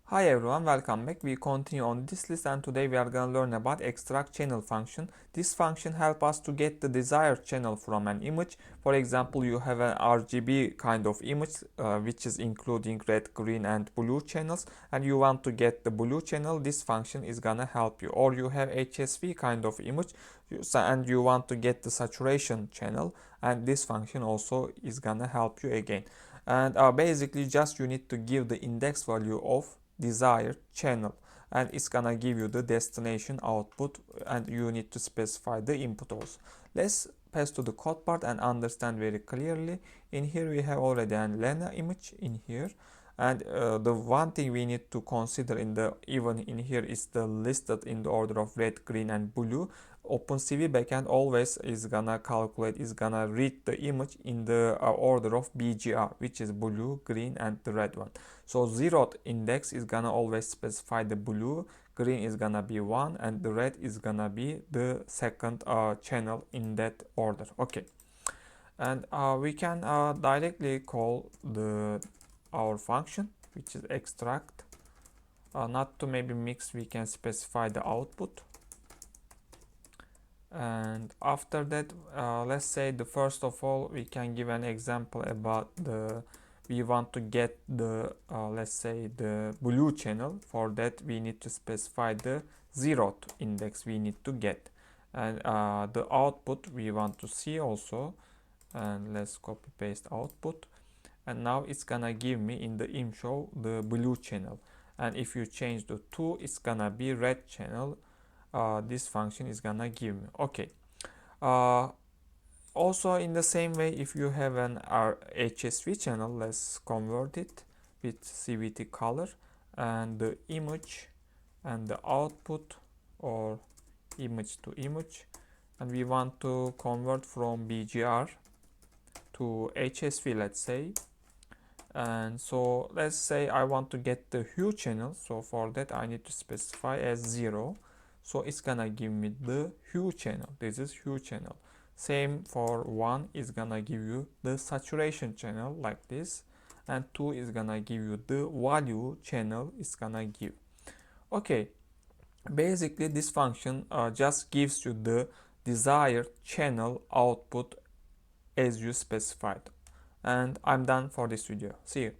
Hi everyone, welcome back. We continue on this list and today we are going to learn about extractChannel function. This function helps us to get the desired channel from an image. For example, you have an RGB kind of image which is including red, green and blue channels, and you want to get the blue channel. This function is gonna help you. Or you have HSV kind of image and you want to get the saturation channel, and this function also is gonna help you again. And basically just you need to give the index value of desired channel and it's gonna give you the destination output, and you need to specify the input also. Let's pass to the code part and understand very clearly. In here we have already an Lena image in here, and the one thing we need to consider in the even in here is the listed in the order of red, green and blue. OpenCV backend always is gonna calculate, is gonna read the image in the order of BGR, which is blue, green and the red one. So zeroth index is gonna always specify the blue, green is gonna be 1 and the red is gonna be the second channel in that order. Okay, and we can directly call our function, which is extract. Not to maybe mix, we can specify the output. And after that, let's say the first of all we can give an example about we want to get the let's say the blue channel. For that we need to specify the zeroth index we need to get, and the output we want to see also, and let's copy paste output, and now it's gonna give me in the im show the blue channel, and if you change the 2 it's gonna be red channel. This function is gonna give me. Okay, also in the same way, if you have an HSV channel, let's convert it with CVT color, and the image and the output or image to image, and we want to convert from BGR to HSV, let's say. And so let's say I want to get the hue channel, so for that I need to specify as 0. So it's gonna give me the hue channel. This is hue channel. Same for 1 is gonna give you the saturation channel like this, and 2 is gonna give you the value channel. It's gonna give. Okay, basically this function just gives you the desired channel output as you specified. And I'm done for this video. See you.